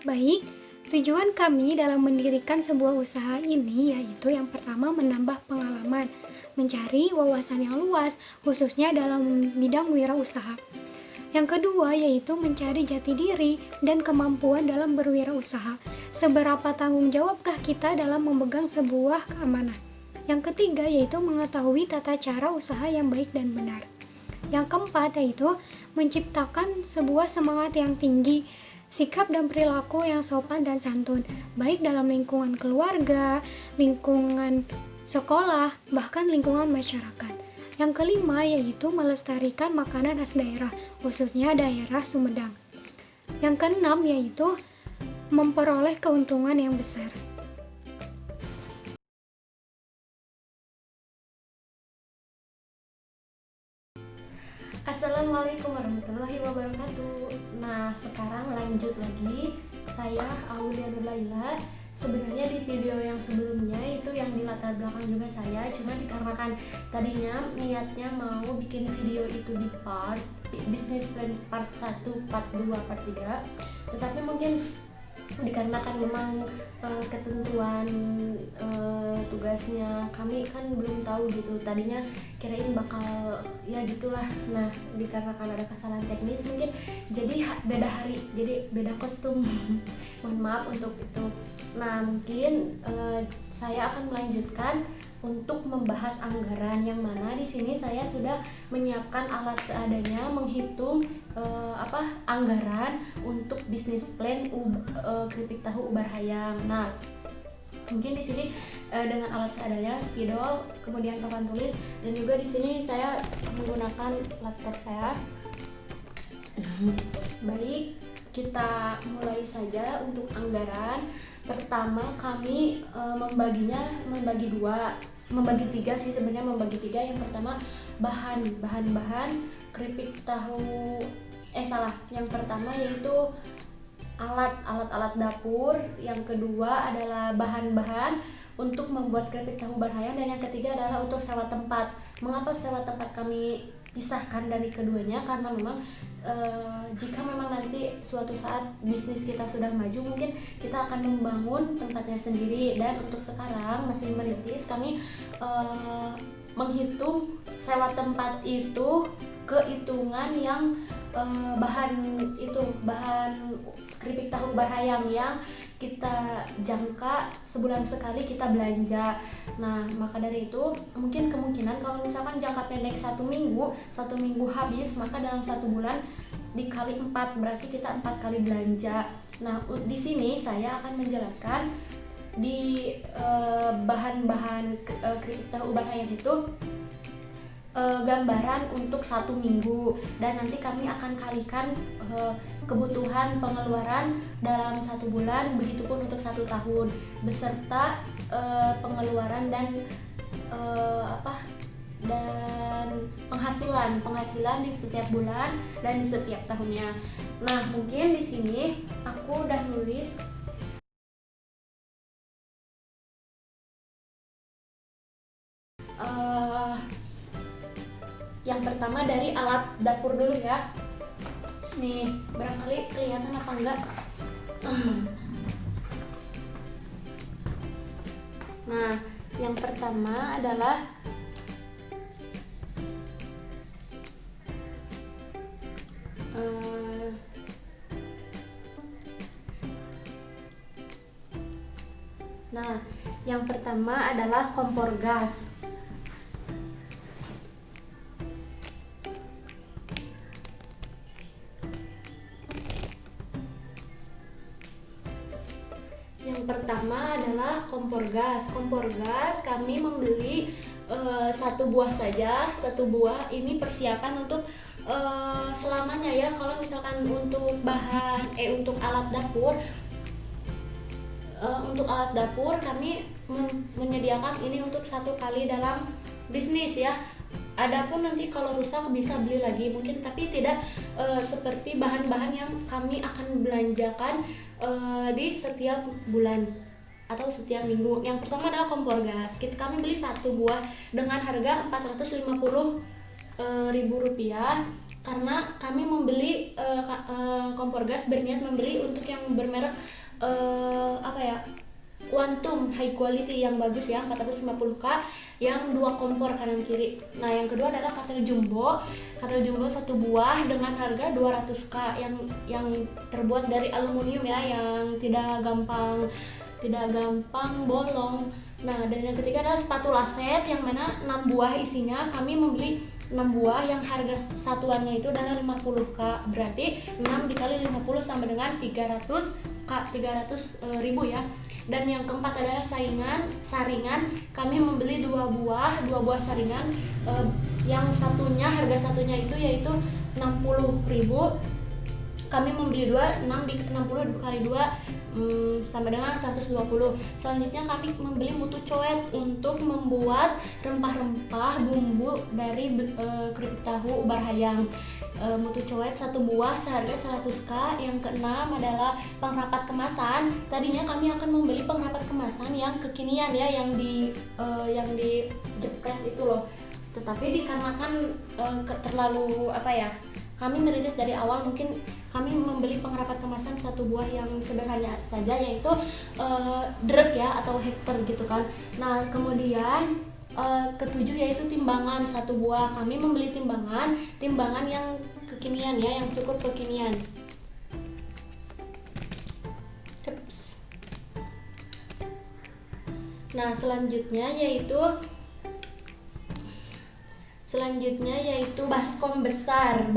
Baik, tujuan kami dalam mendirikan sebuah usaha ini yaitu yang pertama menambah pengalaman, mencari wawasan yang luas, khususnya dalam bidang wirausaha. Yang kedua yaitu mencari jati diri dan kemampuan dalam berwirausaha. Seberapa tanggung jawabkah kita dalam memegang sebuah keamanan? Yang ketiga yaitu mengetahui tata cara usaha yang baik dan benar. Yang keempat yaitu menciptakan sebuah semangat yang tinggi, sikap dan perilaku yang sopan dan santun, baik dalam lingkungan keluarga, lingkungan sekolah, bahkan lingkungan masyarakat. Yang kelima yaitu melestarikan makanan khas daerah, khususnya daerah Sumedang. Yang keenam yaitu memperoleh keuntungan yang besar. Assalamualaikum warahmatullahi wabarakatuh. Nah, sekarang lanjut lagi. Saya Aulia Nurlaila. Sebenarnya di video yang sebelumnya itu yang di latar belakang juga saya, cuma dikarenakan tadinya niatnya mau bikin video itu di part business plan part 1, part 2, part 3. Tetapi mungkin dikarenakan memang ketentuan tugasnya kami kan belum tahu gitu, tadinya kirain bakal ya gitulah. Nah, dikarenakan ada kesalahan teknis mungkin jadi beda hari, jadi beda kostum. Mohon maaf untuk itu. Nah, mungkin saya akan melanjutkan untuk membahas anggaran, yang mana di sini saya sudah menyiapkan alat seadanya menghitung anggaran untuk bisnis plan keripik tahu Ubar Hayam. Nah, mungkin di sini dengan alat seadanya, spidol, kemudian papan tulis, dan juga di sini saya menggunakan laptop saya. Baik, kita mulai saja untuk anggaran. Pertama kami membagi tiga sih sebenarnya, membagi tiga. Yang pertama bahan keripik tahu yang pertama yaitu alat dapur, yang kedua adalah bahan-bahan untuk membuat keripik tahu Ubar Hayam, dan yang ketiga adalah untuk sewa tempat. Mengapa sewa tempat kami pisahkan dari keduanya? Karena memang jika memang nanti suatu saat bisnis kita sudah maju, mungkin kita akan membangun tempatnya sendiri, dan untuk sekarang masih merintis, kami menghitung sewa tempat itu kehitungan yang bahan keripik tahu Ubar Hayam yang kita jangka sebulan sekali kita belanja. Nah, maka dari itu mungkin kemungkinan kalau misalkan jangka pendek satu minggu habis, maka dalam 1 bulan dikali 4 berarti kita 4 kali belanja. Nah, di sini saya akan menjelaskan di bahan-bahan keripik tahu Ubar Hayam itu gambaran untuk 1 minggu, dan nanti kami akan kalikan kebutuhan pengeluaran dalam 1 bulan, begitupun untuk 1 tahun beserta pengeluaran dan penghasilan di setiap bulan dan di setiap tahunnya. Nah, mungkin di sini aku udah nulis yang pertama dari alat dapur dulu ya. Nih, barangkali kelihatan apa enggak? Nah, yang pertama adalah kompor gas. Yang pertama adalah kompor gas. Kompor gas kami membeli 1 buah saja. 1 buah ini persiapan untuk selamanya ya. Kalau misalkan untuk untuk alat dapur, kami menyediakan ini untuk 1 kali dalam bisnis ya. Adapun nanti kalau rusak bisa beli lagi mungkin, tapi tidak seperti bahan-bahan yang kami akan belanjakan di setiap bulan atau setiap minggu. Yang pertama adalah kompor gas. Kami beli 1 buah dengan harga Rp450.000 karena kami membeli kompor gas berniat membeli untuk yang bermerek apa ya, Quantum high quality yang bagus ya, 450K yang 2 kompor kanan kiri. Nah, yang kedua adalah katel jumbo. Katel jumbo 1 buah dengan harga 200K yang terbuat dari aluminium ya, yang tidak gampang bolong. Nah, dan yang ketiga adalah spatula set yang mana 6 buah isinya. Kami membeli 6 buah yang harga satuannya itu adalah 50K. Berarti 6 dikali 50 sama dengan 300K, 300.000 ya. Dan yang keempat adalah saringan. Kami membeli 2 buah saringan, yang harga satunya itu yaitu 60.000. Kami membeli 2, 60 kali 2 sama dengan 120. Selanjutnya kami membeli mutu coet untuk membuat rempah-rempah bumbu dari keripik tahu ubar hayam. Mutu coet 1 buah seharga 100K. Yang keenam adalah pengrapat kemasan. Tadinya kami akan membeli pengrapat kemasan yang kekinian ya, yang di jepret itu loh. Tetapi dikarenakan terlalu kami merintis dari awal, mungkin kami membeli pengrapat kemasan 1 buah yang sederhana saja, yaitu drek ya atau hektar gitu kan. Nah, kemudian ketujuh yaitu timbangan 1 buah. Kami membeli timbangan yang kekinian ya, yang cukup kekinian. Nah, selanjutnya yaitu baskom besar.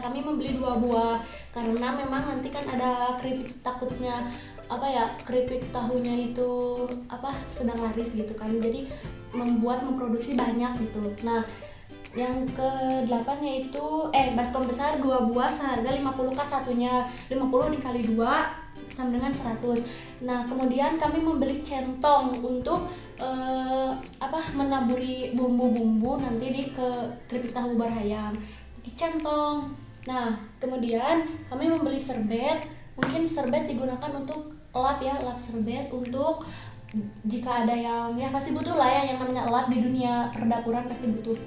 Kami membeli 2 buah karena memang nanti kan ada keripik tahunya itu sedang laris gitu kan. Jadi memproduksi banyak gitu. Nah, yang ke-8 yaitu baskom besar 2 buah seharga 50K satunya. 50 dikali 2 sama dengan 100. Nah, kemudian kami membeli centong untuk menaburi bumbu-bumbu nanti di keripik tahu ubar hayam pakai centong. Nah, kemudian kami membeli serbet. Mungkin serbet digunakan untuk lap serbet untuk jika ada yang pasti butuh lah ya, yang namanya lap di dunia perdapuran pasti butuh.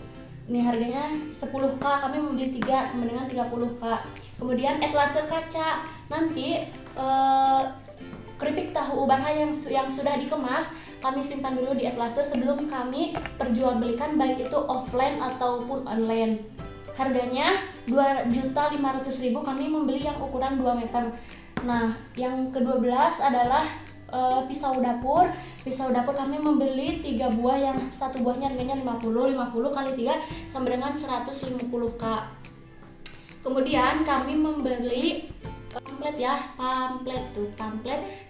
Ini harganya 10K, kami membeli 3 sama dengan 30K. Kemudian etalase kaca. Nanti keripik tahu ubar hayam yang sudah dikemas kami simpan dulu di etalase sebelum kami perjualbelikan, baik itu offline ataupun online. Harganya 2.500.000. Kami membeli yang ukuran 2 meter. Nah, yang ke-12 adalah pisau dapur kami membeli 3 buah, yang 1 buahnya harganya 50 kali 3 sama dengan 150K. Kemudian kami membeli pamflet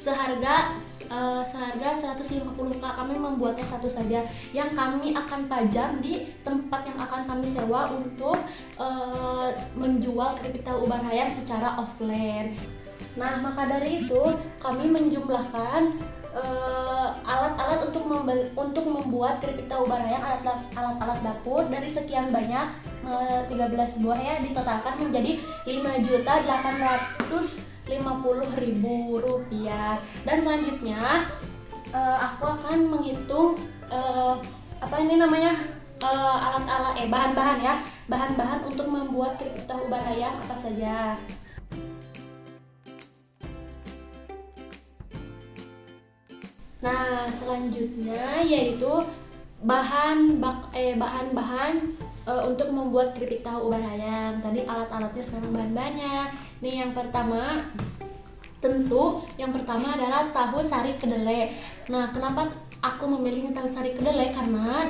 seharga 150K. Kami membuatnya satu saja yang kami akan pajang di tempat yang akan kami sewa untuk menjual keripik tahu ubar hayam secara offline. Nah, maka dari itu kami menjumlahkan alat-alat untuk membuat keripik tahu ubar hayam, alat-alat dapur dari sekian banyak 13 buah ya, ditotalkan menjadi Rp5.850.000. Dan selanjutnya aku akan menghitung bahan-bahan untuk membuat keripik tahu ubar hayam apa saja. Nah, selanjutnya yaitu bahan-bahan untuk membuat keripik tahu ubar hayam. Tadi alat-alatnya, sekarang bahan-bahannya. Nih, yang pertama adalah tahu sari kedelai. Nah, kenapa aku memilih tahu sari kedelai? Karena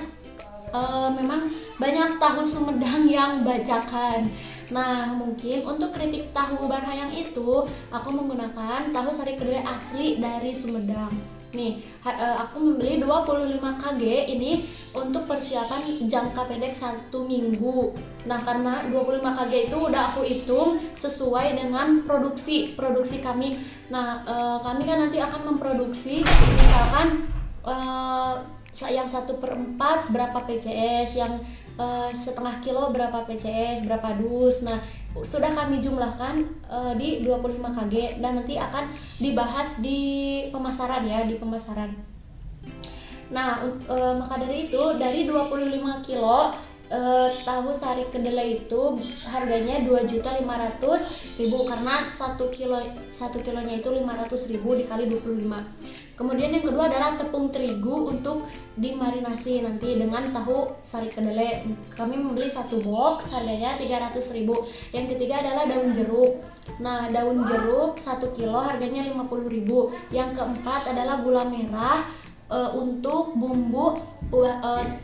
memang banyak tahu Sumedang yang bajakan. Nah, mungkin untuk keripik tahu ubar hayam itu aku menggunakan tahu sari kedelai asli dari Sumedang. Nih, aku membeli 25 kg ini untuk persiapan jangka pendek 1 minggu. Nah, karena 25 kg itu udah aku hitung sesuai dengan produksi kami. Nah, kami kan nanti akan memproduksi misalkan yang 1/4 berapa PCS, yang setengah kilo berapa PCS, berapa dus. Nah, sudah kami jumlahkan di 25 kg dan nanti akan dibahas di pemasaran ya, di pemasaran. Nah, maka dari itu dari 25 kilo tahu sari kedelai itu harganya 2.500.000 karena 1 kilonya itu 500.000 dikali 25. Kemudian yang kedua adalah tepung terigu untuk dimarinasi nanti dengan tahu sari kedelai. Kami membeli 1 box harganya 300.000. Yang ketiga adalah daun jeruk. Nah, daun jeruk 1 kilo harganya 50.000. Yang keempat adalah gula merah untuk bumbu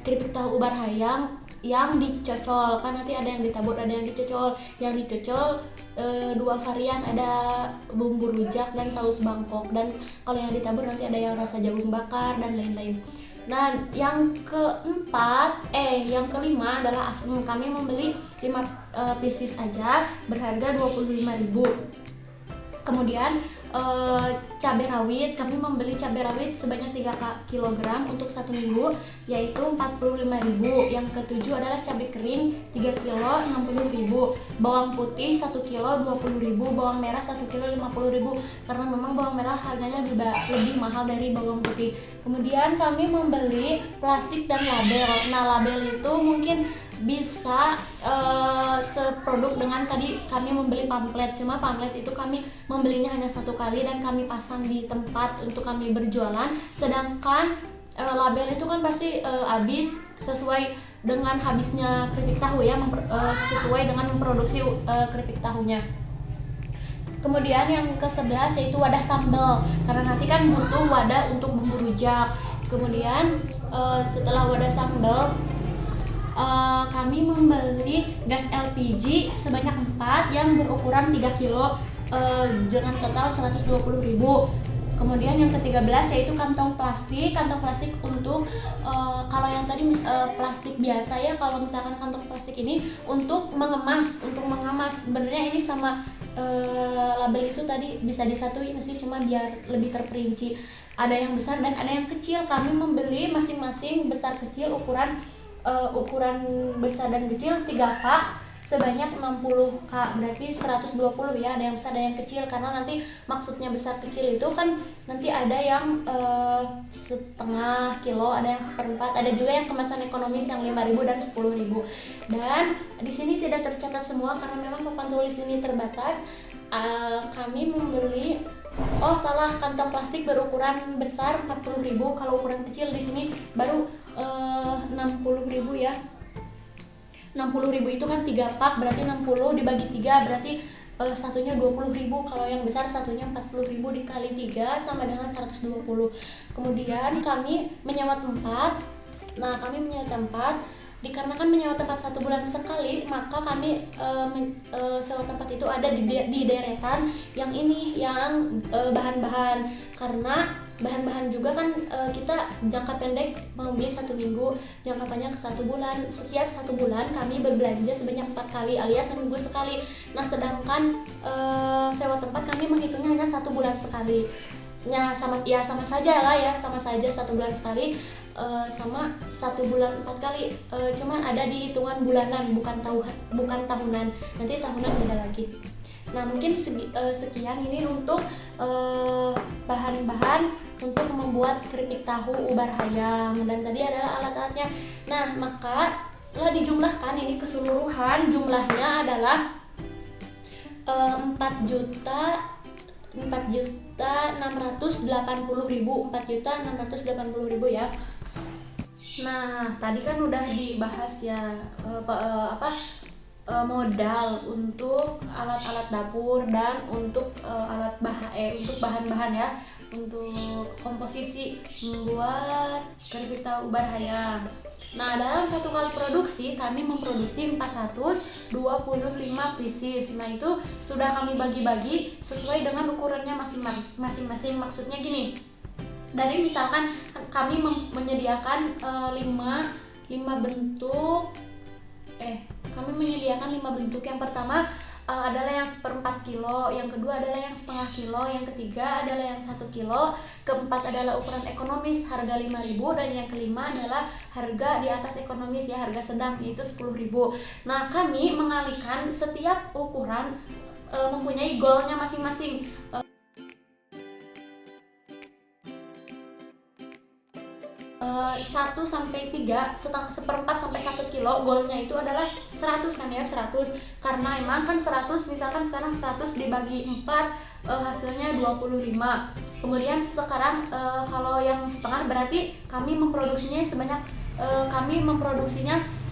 keripik tahu ubar hayam yang dicocol, kan nanti ada yang ditabur, ada yang dicocol. Yang dicocol 2 varian, ada bumbu rujak dan saus Bangkok, dan kalau yang ditabur nanti ada yang rasa jagung bakar dan lain-lain. Nah, yang kelima adalah asam. Kami membeli 5 pieces aja berharga 25.000. Kemudian cabai rawit, kami membeli cabai rawit sebanyak 3 kg untuk 1 minggu yaitu 45.000. Yang ketujuh adalah cabai kering 3 kilo 60.000, bawang putih 1 kilo 20.000, bawang merah 1 kilo 50.000 karena memang bawang merah harganya lebih mahal dari bawang putih. Kemudian kami membeli plastik dan label. Nah, label itu mungkin bisa seproduk dengan tadi kami membeli pamflet, cuma pamflet itu kami membelinya hanya 1 kali dan kami pasang di tempat untuk kami berjualan, sedangkan label itu kan pasti habis sesuai dengan habisnya keripik tahu ya, sesuai dengan memproduksi keripik tahunya. Kemudian yang ke-11 yaitu wadah sambal, karena nanti kan butuh wadah untuk bumbu rujak. Kemudian setelah wadah sambal kami membeli gas LPG sebanyak 4 yang berukuran 3 kilo dengan total 120.000. Kemudian yang ke-13 yaitu kantong plastik untuk kalau yang tadi plastik biasa ya, kalau misalkan kantong plastik ini untuk mengemas. Sebenarnya ini sama label itu tadi bisa disatuin sih, cuma biar lebih terperinci. Ada yang besar dan ada yang kecil. Kami membeli masing-masing besar kecil ukuran besar dan kecil 3 pak sebanyak 60k, berarti 120 ya. Ada yang besar, ada yang kecil, karena nanti maksudnya besar kecil itu kan nanti ada yang setengah kilo, ada yang 1/4, ada juga yang kemasan ekonomis yang 5.000 dan 10.000. Dan di sini tidak tercatat semua karena memang papan tulis ini terbatas. Kami membeli kantong plastik berukuran besar 40.000, kalau ukuran kecil di sini baru 60.000 ya. 60.000 itu kan 3 pak, berarti 60 dibagi 3 berarti satunya 20.000. Kalau yang besar satunya 40.000 dikali 3 sama dengan 120. Kemudian kami menyewa tempat. Nah, kami menyewa tempat dikarenakan menyewa tempat 1 bulan sekali, maka kami sewa tempat itu ada di deretan yang ini yang bahan-bahan, karena bahan-bahan juga kan kita jangka pendek membeli 1 minggu, jangka panjang 1 bulan. Setiap 1 bulan kami berbelanja sebanyak 4 kali alias seminggu sekali. Nah, sedangkan sewa tempat kami menghitungnya hanya 1 bulan sekali. Sama saja 1 bulan sekali sama 1 bulan 4 kali. Cuman ada di hitungan bulanan, bukan tahunan. Nanti tahunan beda lagi. Nah, mungkin sekian ini untuk bahan-bahan untuk membuat keripik tahu ubar hayam, dan tadi adalah alat-alatnya. Nah, maka setelah dijumlahkan ini keseluruhan jumlahnya adalah 4.680.000 ya. Nah, tadi kan udah dibahas ya modal untuk alat-alat dapur dan untuk untuk bahan-bahan ya, untuk komposisi membuat keripik tahu ubar hayam. Nah, dalam 1 kali produksi kami memproduksi 425 pieces. Nah, itu sudah kami bagi-bagi sesuai dengan ukurannya masing-masing. Maksudnya gini, dari misalkan kami menyediakan 5 bentuk kami menyediakan 5 bentuk. Yang pertama adalah yang 1/4 kilo, yang kedua adalah yang setengah kilo, yang ketiga adalah yang 1 kilo, keempat adalah ukuran ekonomis harga 5.000, dan yang kelima adalah harga di atas ekonomis ya, harga sedang yaitu 10.000. Nah, kami mengalihkan setiap ukuran mempunyai goalnya masing-masing. 1 sampai 3 seperempat sampai 1 kilo, goalnya itu adalah 100 kan ya, 100 karena emang kan 100 misalkan sekarang 100 dibagi 4 hasilnya 25. Kemudian sekarang kalau yang setengah berarti kami memproduksinya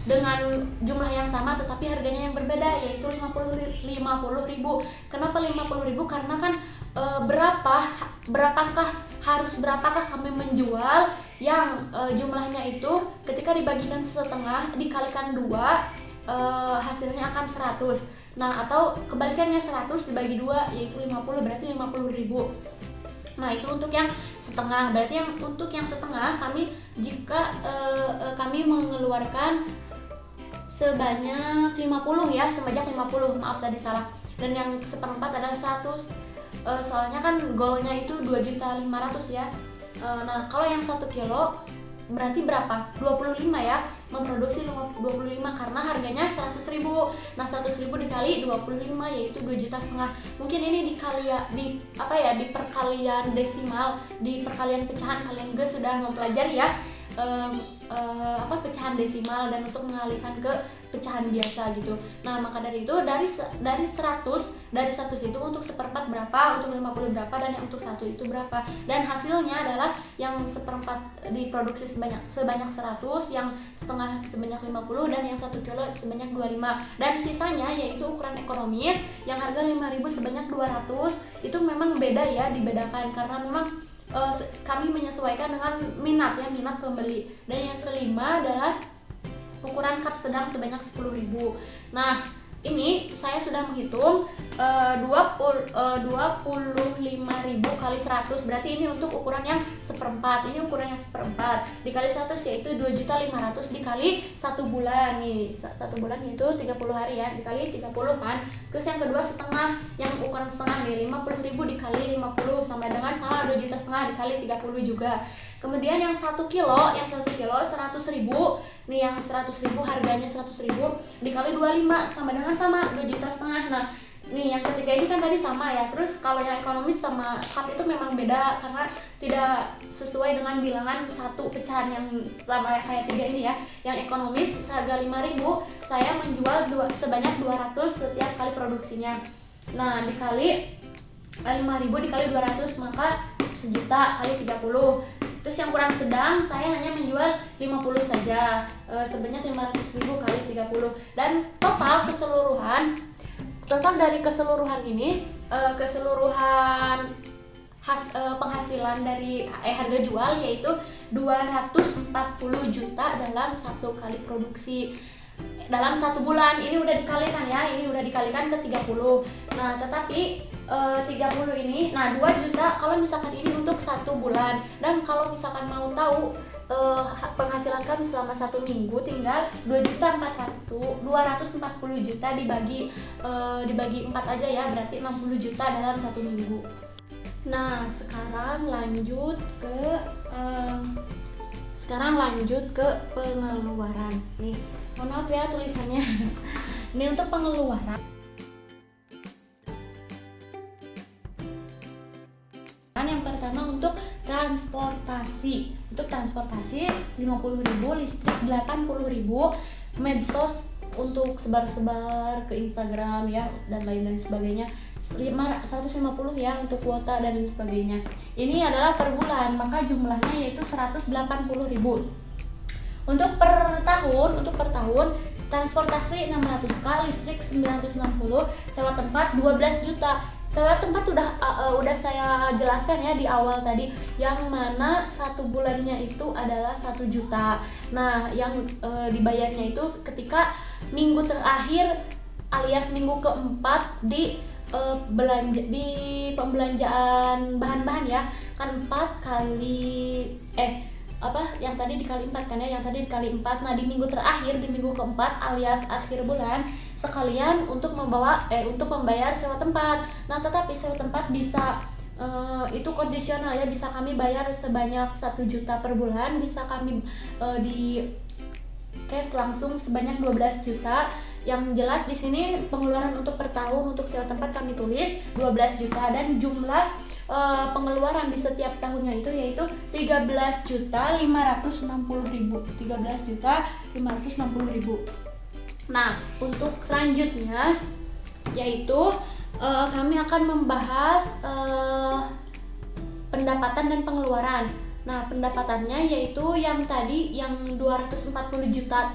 dengan jumlah yang sama tetapi harganya yang berbeda, yaitu 50.000. Kenapa 50.000? Karena kan berapakah kami menjual yang jumlahnya itu ketika dibagikan setengah dikalikan 2 hasilnya akan 100. Nah, atau kebalikannya 100 dibagi 2 yaitu 50, berarti 50.000. Nah, itu untuk yang setengah. Berarti untuk yang setengah kami kami mengeluarkan sebanyak 50 ya, maaf tadi salah. Dan yang seperempat adalah 100. Soalnya kan goalnya itu 2.500.000 ya. Nah, kalau yang 1 kilo berarti berapa? 25 ya, memproduksi 25 karena harganya 100.000. Nah, 100.000 dikali 25 yaitu 2,5 juta. Mungkin ini di perkalian desimal, di perkalian pecahan kalian juga sudah mempelajari ya. Pecahan desimal dan untuk mengalihkan ke pecahan biasa gitu. Nah, maka dari itu dari 100 itu untuk seperempat berapa, untuk 50 berapa, dan yang untuk 1 itu berapa. Dan hasilnya adalah yang seperempat diproduksi sebanyak 100, yang setengah sebanyak 50, dan yang 1 kilo sebanyak 25. Dan sisanya yaitu ukuran ekonomis yang harga 5.000 sebanyak 200. Itu memang beda ya, dibedakan karena memang kami menyesuaikan dengan minat pembeli. Dan yang kelima adalah ukuran cup sedang sebanyak 10.000. Nah, ini saya sudah menghitung 25.000 kali 100, berarti ini untuk ukuran yang seperempat. Ini ukuran yang seperempat dikali 100 yaitu 2.500.000 dikali 1 bulan nih. 1 bulan itu 30 hari ya, dikali 30 kan. Terus yang kedua setengah, yang ukuran setengah nih 50.000 dikali 50 sama dengan 2,5 juta dikali 30 juga. Kemudian yang 1 kilo 100.000 nih, yang 100.000 harganya 100.000 dikali 25 sama 2,5 juta. Nah, nih yang ketiga ini kan tadi sama ya. Terus kalau yang ekonomis sama cup itu memang beda karena tidak sesuai dengan bilangan satu pecahan yang sama kayak 3 ini ya. Yang ekonomis seharga 5.000 saya menjual sebanyak 200 setiap kali produksinya. Nah, dikali 5.000 dikali 200 maka 1 juta kali 30. Terus yang kurang sedang saya hanya menjual 50 saja, sebanyak 500.000 kali 30. Dan total dari keseluruhan ini, penghasilan dari harga jual yaitu 240 juta dalam 1 kali produksi. Dalam 1 bulan ini udah dikalikan ya, ini udah dikalikan ke 30. Nah, tetapi 30 ini, nah 2 juta kalau misalkan ini untuk 1 bulan. Dan kalau misalkan mau tahu penghasilan kami selama 1 minggu tinggal 240 juta dibagi 4 aja ya, berarti 60 juta dalam 1 minggu. Nah, sekarang lanjut ke pengeluaran. Nih, mohon maaf ya tulisannya. Ini untuk pengeluaran. Yang pertama untuk transportasi. Untuk transportasi 50.000, listrik 80.000, medsos untuk sebar-sebar ke Instagram ya dan lain-lain sebagainya 150 ya untuk kuota dan lain sebagainya. Ini adalah per bulan, maka jumlahnya yaitu 180.000. Untuk per tahun transportasi 600k, listrik 960, sewa tempat 12 juta. Sewa tempat udah saya jelaskan ya di awal tadi, yang mana 1 bulannya itu adalah 1 juta. Nah, yang dibayarnya itu ketika minggu terakhir alias minggu keempat di pembelanjaan bahan-bahan ya, kan 4 kali yang tadi dikali 4 kan ya, yang tadi dikali 4. Nah, di minggu terakhir, di minggu keempat alias akhir bulan sekalian untuk membayar sewa tempat. Nah, tetapi sewa tempat bisa itu kondisional ya, bisa kami bayar sebanyak 1 juta per bulan, bisa kami di cash langsung sebanyak 12 juta. Yang jelas di sini pengeluaran untuk per tahun untuk sewa tempat kami tulis 12 juta, dan jumlah pengeluaran di setiap tahunnya itu yaitu 13.560.000. Nah, untuk selanjutnya yaitu kami akan membahas pendapatan dan pengeluaran. Nah, pendapatannya yaitu yang tadi yang 240 juta,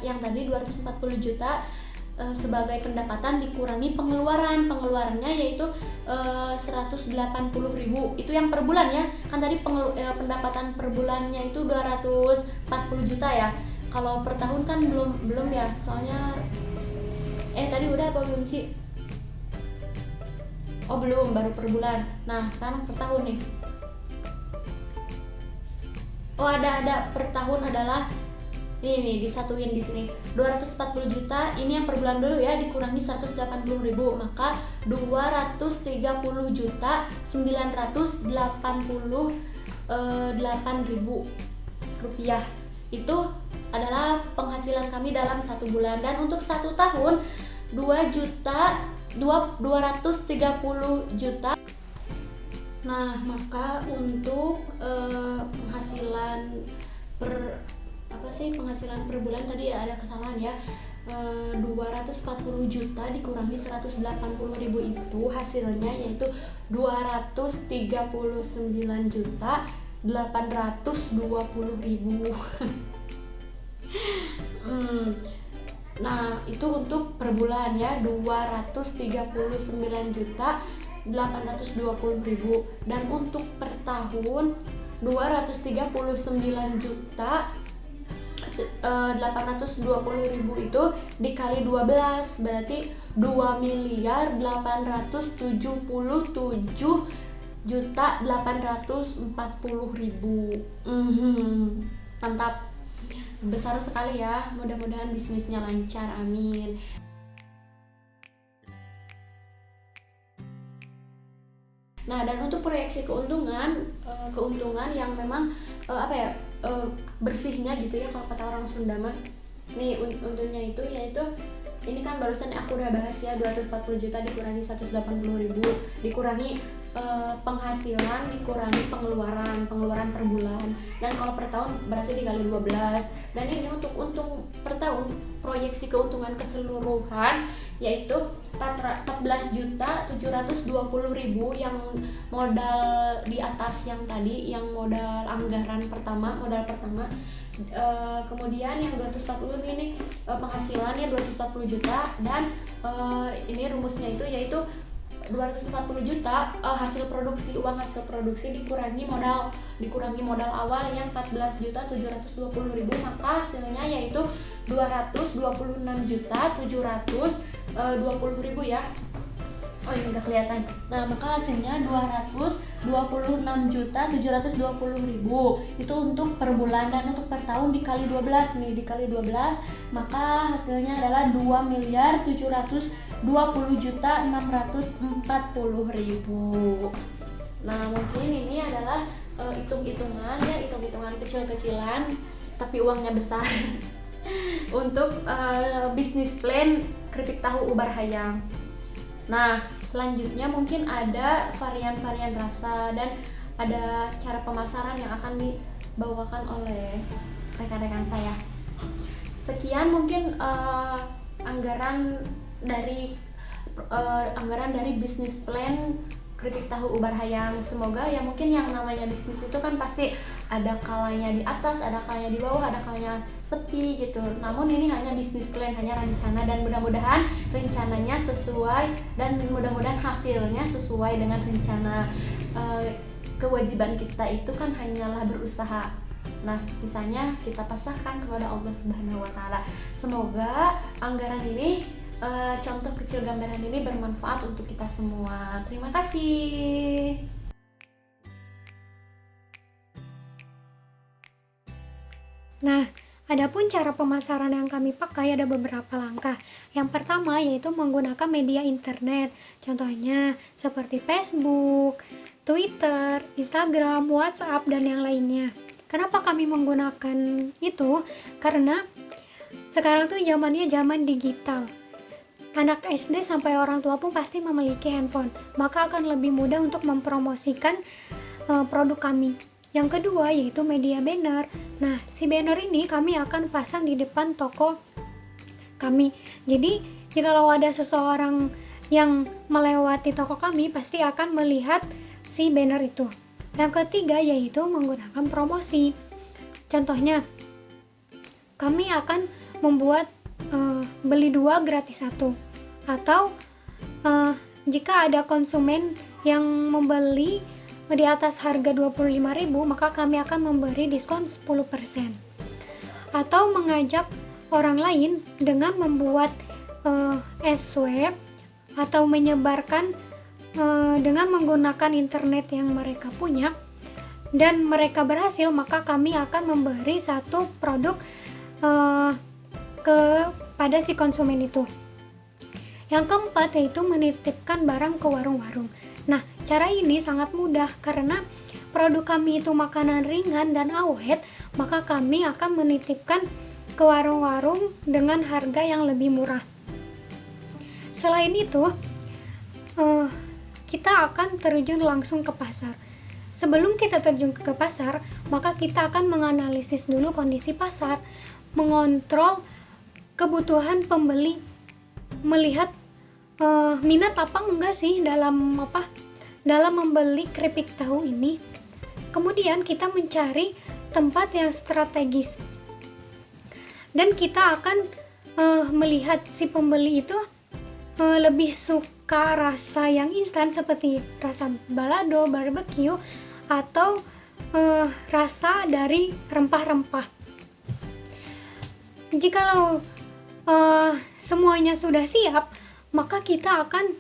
sebagai pendapatan dikurangi pengeluaran. Pengeluarannya yaitu 180.000. Itu yang per bulan ya. Kan tadi pendapatan per bulannya itu 240 juta ya. Kalau per tahun kan belum ya. Soalnya tadi udah apa belum sih? Oh, belum, baru per bulan. Nah, sekarang per tahun nih. Oh, ada per tahun adalah ini disatuin di sini 240 juta. Ini yang per bulan dulu ya, dikurangi 180.000, maka 230 juta 988.000 rupiah. Itu adalah penghasilan kami dalam 1 bulan. Dan untuk 1 tahun 230 juta. Nah, maka untuk penghasilan penghasilan per bulan tadi ada kesalahan ya. 240 juta dikurangi 180.000 itu hasilnya yaitu 239 juta 820.000. Nah, itu untuk per bulan ya, 239 juta 820.000. Dan untuk per tahun 239 juta 820.000 itu dikali 12 berarti 2.877 juta 840.000. Mantap, besar sekali ya. Mudah-mudahan bisnisnya lancar, amin. Nah, dan untuk proyeksi keuntungan yang memang bersihnya gitu ya kalau kata orang Sunda mah. Nih untungnya itu yaitu ini kan barusan aku udah bahas ya, 240 juta dikurangi 180.000 dikurangi penghasilan dikurangi pengeluaran per bulan, dan kalau per tahun berarti dikali 12. Dan ini untuk untung per tahun, proyeksi keuntungan keseluruhan yaitu 14.720.000 yang modal di atas yang tadi, yang modal modal pertama. Kemudian yang 240 ini penghasilannya 240 juta, dan ini rumusnya itu yaitu 240 juta uang hasil produksi dikurangi modal awal yang 14.720.000, maka hasilnya yaitu 226.720.000 ya. Oh, ini udah kelihatan. Nah, maka hasilnya 226.720.000 itu untuk per bulan, dan untuk per tahun dikali 12 maka hasilnya adalah 2.720.640.000. Nah, mungkin ini adalah hitung-hitungan kecil-kecilan tapi uangnya besar untuk bisnis plan keripik tahu ubar hayam. Nah, selanjutnya mungkin ada varian-varian rasa dan ada cara pemasaran yang akan dibawakan oleh rekan-rekan saya. Sekian mungkin anggaran dari bisnis plan keripik tahu ubar hayam. Semoga ya, mungkin yang namanya bisnis itu kan pasti ada kalanya di atas, ada kalanya di bawah, ada kalanya sepi gitu. Namun ini hanya bisnis plan, hanya rencana, dan mudah-mudahan rencananya sesuai dan mudah-mudahan hasilnya sesuai dengan rencana. Kewajiban kita itu kan hanyalah berusaha. Nah, sisanya kita pasrahkan kepada Allah Subhanahu wa taala. Semoga anggaran ini, contoh kecil gambaran ini bermanfaat untuk kita semua. Terima kasih. Nah, adapun cara pemasaran yang kami pakai ada beberapa langkah. Yang pertama yaitu menggunakan media internet. Contohnya seperti Facebook, Twitter, Instagram, WhatsApp, dan yang lainnya. Kenapa kami menggunakan itu? Karena sekarang tuh zamannya zaman digital. anak SD sampai orang tua pun pasti memiliki handphone, maka akan lebih mudah untuk mempromosikan produk kami. Yang kedua yaitu media banner. Nah, si banner ini kami akan pasang di depan toko kami. Jadi, jikalau ada seseorang yang melewati toko kami, pasti akan melihat si banner itu. Yang ketiga yaitu menggunakan promosi. Contohnya, kami akan membuat beli 2 gratis 1, atau jika ada konsumen yang membeli di atas harga 25.000, maka kami akan memberi diskon 10%. Atau mengajak orang lain dengan membuat SW atau menyebarkan dengan menggunakan internet yang mereka punya dan mereka berhasil, maka kami akan memberi satu produk kepada si konsumen itu. Yang keempat yaitu menitipkan barang ke warung-warung. Nah, cara ini sangat mudah karena produk kami itu makanan ringan dan awet, maka kami akan menitipkan ke warung-warung dengan harga yang lebih murah. Selain itu, kita akan terjun langsung ke pasar. Sebelum kita terjun ke pasar, maka kita akan menganalisis dulu kondisi pasar, mengontrol kebutuhan pembeli, melihat minat apa enggak sih dalam membeli keripik tahu ini. Kemudian kita mencari tempat yang strategis dan kita akan melihat si pembeli itu lebih suka rasa yang instan seperti rasa balado, barbecue, atau rasa dari rempah-rempah. Jikalau semuanya sudah siap, maka kita akan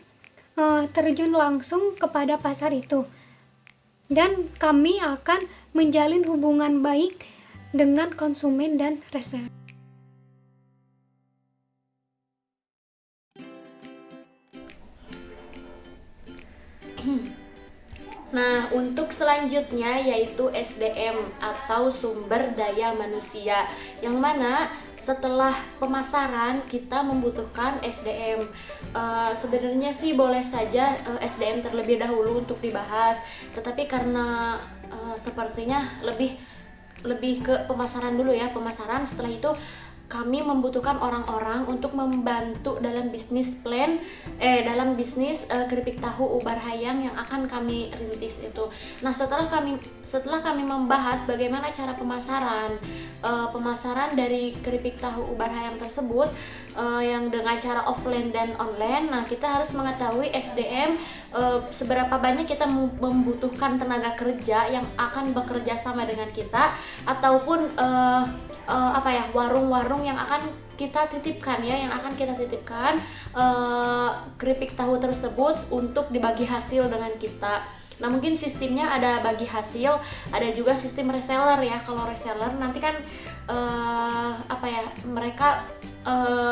terjun langsung kepada pasar itu dan kami akan menjalin hubungan baik dengan konsumen dan reseller. Nah, untuk selanjutnya yaitu SDM atau sumber daya manusia, yang mana setelah pemasaran kita membutuhkan SDM. Sebenarnya sih boleh saja SDM terlebih dahulu untuk dibahas, tetapi karena sepertinya lebih ke pemasaran dulu ya. Pemasaran, setelah itu kami membutuhkan orang-orang untuk membantu dalam bisnis plan, dalam bisnis keripik tahu Ubar Hayang yang akan kami rintis itu. Nah, setelah kami membahas bagaimana cara pemasaran dari keripik tahu Ubar Hayang tersebut, yang dengan cara offline dan online. Nah, kita harus mengetahui SDM, seberapa banyak kita membutuhkan tenaga kerja yang akan bekerja sama dengan kita, ataupun warung-warung yang akan kita titipkan keripik tahu tersebut untuk dibagi hasil dengan kita. Nah, mungkin sistemnya ada bagi hasil, ada juga sistem reseller ya. Kalau reseller nanti kan mereka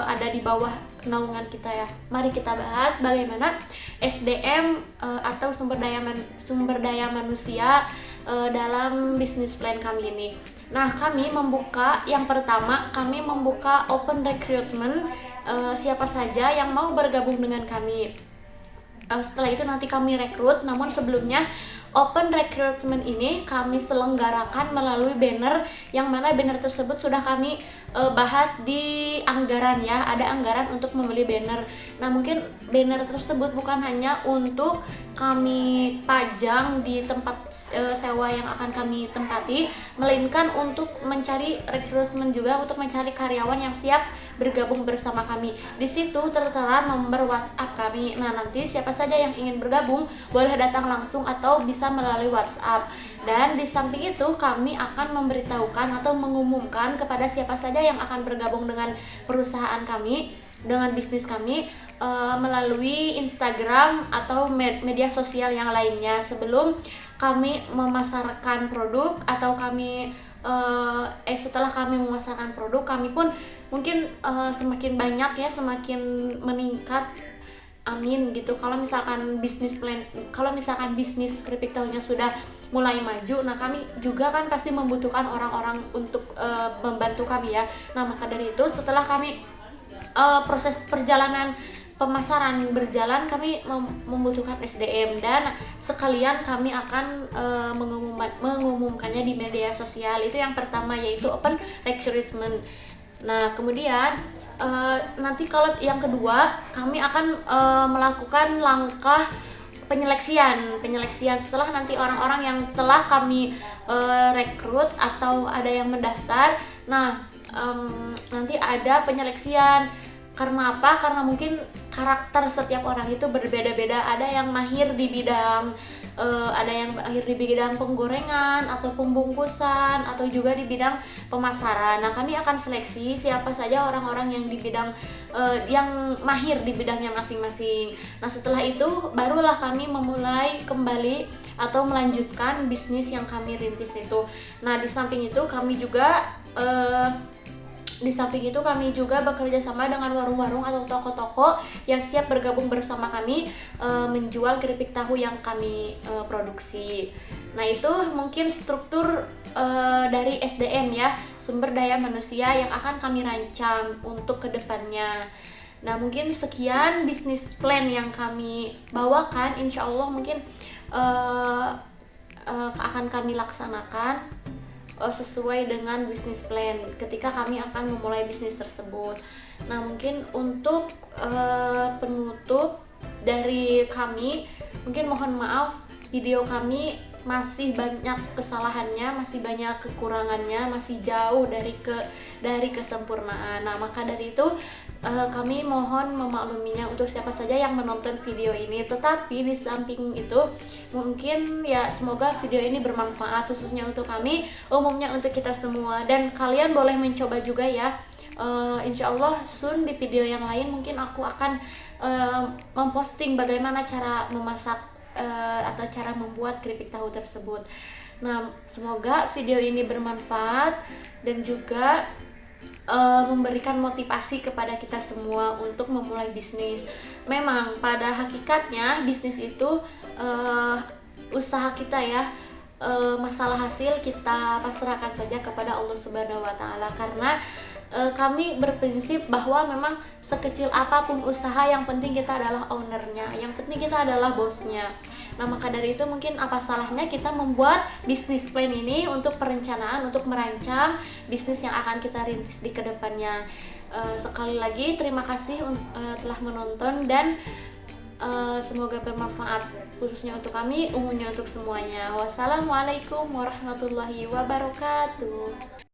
ada di bawah naungan kita ya. Mari kita bahas bagaimana SDM atau sumber daya manusia dalam bisnis plan kami ini. Nah, yang pertama kami membuka open recruitment, siapa saja yang mau bergabung dengan kami. Setelah itu nanti kami rekrut, namun sebelumnya open recruitment ini kami selenggarakan melalui banner, yang mana banner tersebut sudah kami bahas di anggaran ya. Ada anggaran untuk membeli banner. Nah, mungkin banner tersebut bukan hanya untuk kami pajang di tempat sewa yang akan kami tempati, melainkan untuk mencari rekrutmen juga, untuk mencari karyawan yang siap bergabung bersama kami. Di situ tertera nomor WhatsApp kami. Nah, nanti siapa saja yang ingin bergabung boleh datang langsung atau bisa melalui WhatsApp. Dan di samping itu kami akan memberitahukan atau mengumumkan kepada siapa saja yang akan bergabung dengan perusahaan kami, dengan bisnis kami, melalui Instagram atau media sosial yang lainnya. Sebelum kami memasarkan produk atau setelah kami memasarkan produk, kami pun mungkin semakin banyak ya, semakin meningkat, amin gitu. Kalau misalkan bisnis keripik tahunya sudah mulai maju, nah kami juga kan pasti membutuhkan orang-orang untuk membantu kami ya. Nah, maka dari itu setelah kami proses perjalanan pemasaran berjalan, kami membutuhkan SDM, dan sekalian kami akan mengumumkannya di media sosial. Itu yang pertama, yaitu open recruitment. Nah, kemudian nanti kalau yang kedua, kami akan melakukan langkah penyeleksian setelah nanti orang-orang yang telah kami rekrut atau ada yang mendaftar. Nah, nanti ada penyeleksian. Karena apa? Karena mungkin karakter setiap orang itu berbeda-beda. Ada yang mahir di bidang penggorengan atau pembungkusan, atau juga di bidang pemasaran. Nah, kami akan seleksi siapa saja orang-orang yang di bidang yang mahir di bidangnya masing-masing. Nah, setelah itu barulah kami memulai kembali atau melanjutkan bisnis yang kami rintis itu. Nah, di samping itu kami juga bekerja sama dengan warung-warung atau toko-toko yang siap bergabung bersama kami menjual keripik tahu yang kami produksi. Nah, itu mungkin struktur dari SDM ya, sumber daya manusia yang akan kami rancang untuk kedepannya. Nah, mungkin sekian bisnis plan yang kami bawakan. Insya Allah mungkin akan kami laksanakan sesuai dengan bisnis plan ketika kami akan memulai bisnis tersebut. Nah, mungkin untuk penutup dari kami, mungkin mohon maaf video kami masih banyak kesalahannya, masih banyak kekurangannya, masih jauh dari kesempurnaan. Nah, maka dari itu kami mohon memakluminya untuk siapa saja yang menonton video ini. Tetapi di samping itu mungkin ya semoga video ini bermanfaat khususnya untuk kami, umumnya untuk kita semua, dan kalian boleh mencoba juga ya. Insya Allah soon di video yang lain mungkin aku akan memposting bagaimana cara memasak atau cara membuat keripik tahu tersebut. Nah, semoga video ini bermanfaat dan juga memberikan motivasi kepada kita semua untuk memulai bisnis. Memang pada hakikatnya bisnis itu usaha kita ya, masalah hasil kita pasrahkan saja kepada Allah Subhanahu wa Ta'ala, karena kami berprinsip bahwa memang sekecil apapun usaha, yang penting kita adalah ownernya, yang penting kita adalah bosnya. Nah, maka dari itu mungkin apa salahnya kita membuat bisnis plan ini untuk perencanaan, untuk merancang bisnis yang akan kita rintis di kedepannya. Sekali lagi terima kasih telah menonton, dan semoga bermanfaat khususnya untuk kami, umumnya untuk semuanya. Wassalamualaikum warahmatullahi wabarakatuh.